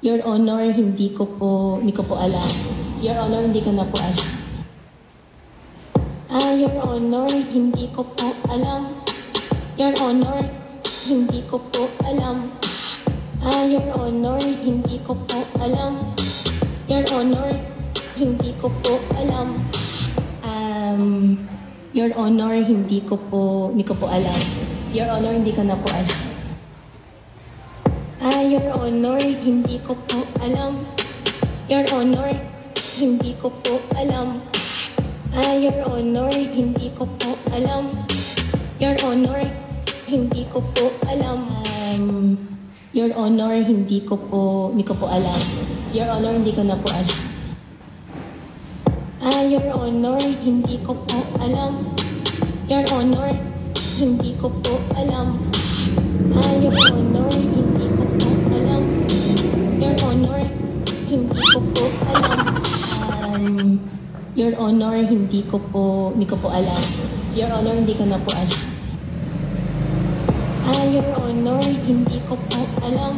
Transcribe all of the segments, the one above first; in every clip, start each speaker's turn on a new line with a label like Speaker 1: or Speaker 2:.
Speaker 1: Your Honor, hindi ko po alam. Your Honor, hindi ko na po alam. Your Honor, hindi ko po alam. Your Honor, hindi ko po alam. Your Honor, hindi ko po alam. Your Honor, hindi ko po alam. Your Honor, hindi ko po alam. Your Honor, hindi ko na po alam. Your Honor, hindi ko po alam. Your Honor, hindi ko po alam. Your Honor, hindi ko po alam. Your Honor, hindi ko po alam. Your Honor, hindi ko po alam. Your Honor, hindi ko na po alam. Your Honor, hindi ko po alam. Your Honor, hindi ko po alam. Your Honor, hindi ko po alam. Your Honor, hindi ko po alam. Your Honor, hindi ko po alam. Your Honor, hindi ko na po alam. Your Honor, hindi ko po alam.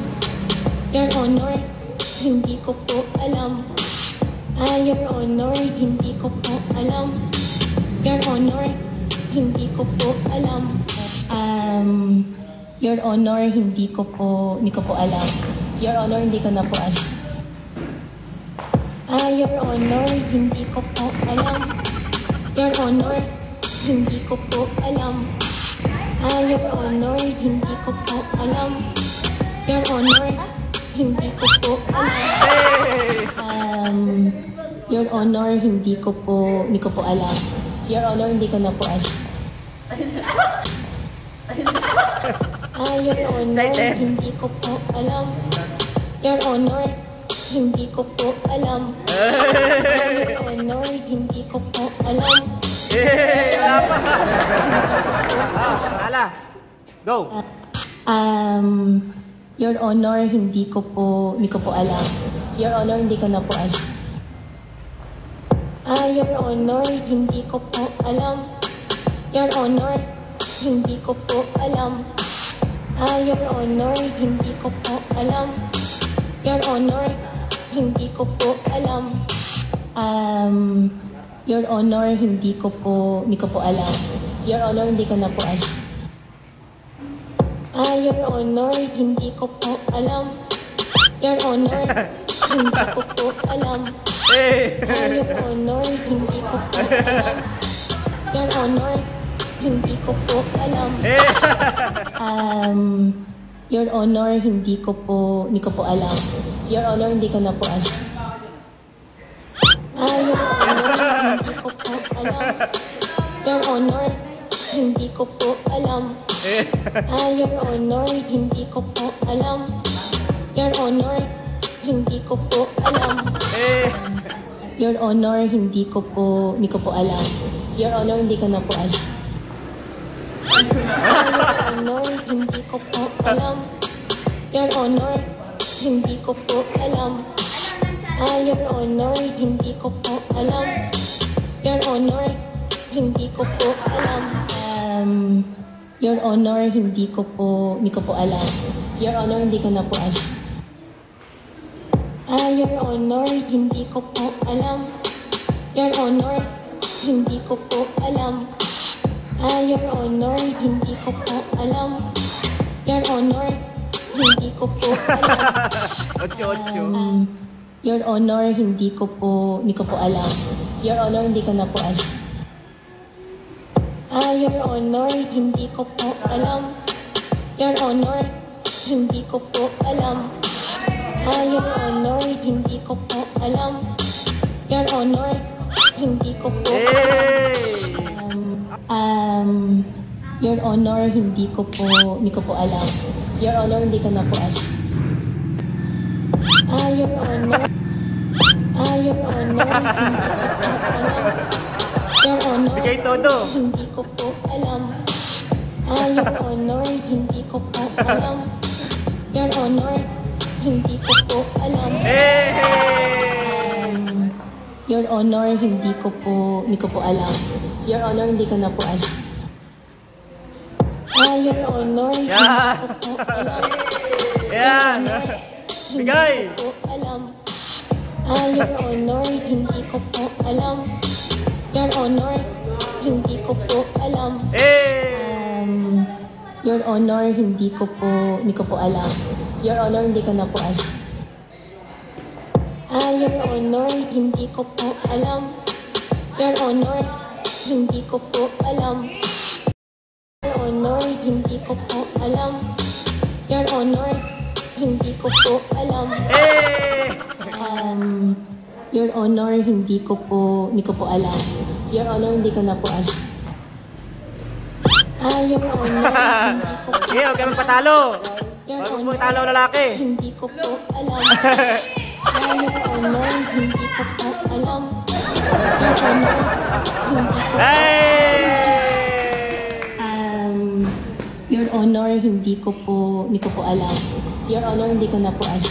Speaker 1: Your Honor, hindi ko po alam. Your Honor, hindi ko po alam. Your Honor, hindi ko po alam. Your Honor, hindi ko po alam. Your Honor, hindi ko na po alam. Your Honor, hindi ko po alam. Your Honor, hindi ko po alam. Your Honor, hindi ko po alam. Your Honor, hindi ko po alam. Your Honor, hindi ko po alam. Your Honor, hindi ko na po alam. Your Honor, hindi ko po alam. Your Honor, hindi ko po alam. Your Honor, hindi ko po alam.
Speaker 2: Wala pa! Hala! Go!
Speaker 1: Your Honor, hindi ko po alam. Your Honor, hindi ko na po alam. Your Honor, hindi ko po alam. Your Honor, hindi ko po alam. Your Honor, hindi ko po alam. Your Honor, hindi ko po alam. Your Honor, hindi ko po alam. Your Honor, hindi ko na po alam. Your Honor, hindi ko po alam. Your Honor, hindi ko po alam. Your Honor, hindi ko po alam. Your Honor, hindi ko po alam. Your Honor, hindi ko po alam. Your Honor, hindi ko na po alam. Your Honor, hindi ko po alam. Your Honor, hindi ko po alam. Your Honor, hindi ko po alam. Your Honor, hindi ko po alam. Your Honor, hindi ko po alam. Your Honor, hindi ko na po alam. Your Honor, hindi ko po alam. Your Honor, hindi ko po alam. Your Honor, hindi ko po alam. Your Honor, hindi ko po alam. Your Honor, hindi ko po alam. Your Honor, hindi ko na po alam. Your Honor, hindi ko po alam. Your Honor, hindi ko po alam. Your Honor, hindi ko po alam. Your Honor, hindi ko po alam. Your Honor, hindi ko po alam. Your Honor, hindi ko na po alam. Your Honor, hindi ko po alam. Your Honor, hindi ko po alam. Your Honor, hindi ko po alam. Your Honor, hindi ko po alam. Your Honor, hindi ko po alam. Your Honor, hindi ko na po alam. Your Honor, Your Honor,
Speaker 2: Bigay todo.
Speaker 1: hindi ko po alam. Your Honor, hindi ko po alam. Your Honor, hindi ko po alam. Your Honor, hindi ko po alam. Your Honor, hindi ko na po alam. Your Honor, hindi ko po alam. Your Honor,
Speaker 2: Bigay!
Speaker 1: Hindi ko po alam. Your Honor, hindi ko po alam. Your Honor, hindi ko po alam. Your Honor, hindi ko po alam. Your Honor, hindi ko na po alam. Your Honor, hindi ko po alam. Your Honor, hindi ko po alam. Your Honor, hindi ko po alam. Your Honor, hindi ko po alam. Your Honor, hindi ko po alam. Your Honor, hindi ko na po alam. Your Honor, hindi ko po
Speaker 2: Okay, huwag kami patalo.
Speaker 1: Your
Speaker 2: Huwag
Speaker 1: Honor,
Speaker 2: mo talo lalaki.
Speaker 1: hindi ko po alam. Your Honor, hindi ko po alam. Your Honor, hindi ko po Your Honor, hindi ko po alam. Your Honor, hindi ko na po alam.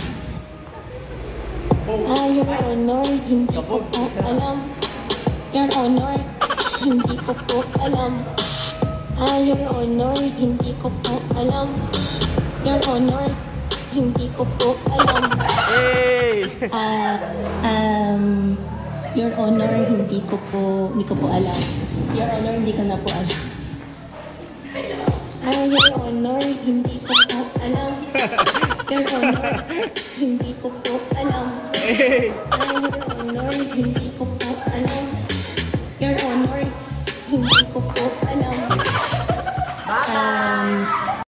Speaker 1: Your Honor, hindi ko po alam. Your Honor, hindi ko po alam. Your Honor, hindi ko po alam. Your Honor, hindi ko po alam. Your Honor, hindi ko po alam. Your Honor, hindi ko na po alam. Your Honor, hindi ko po alam. Your Honor, hindi ko po alam. Your Honor, hindi ko po alam.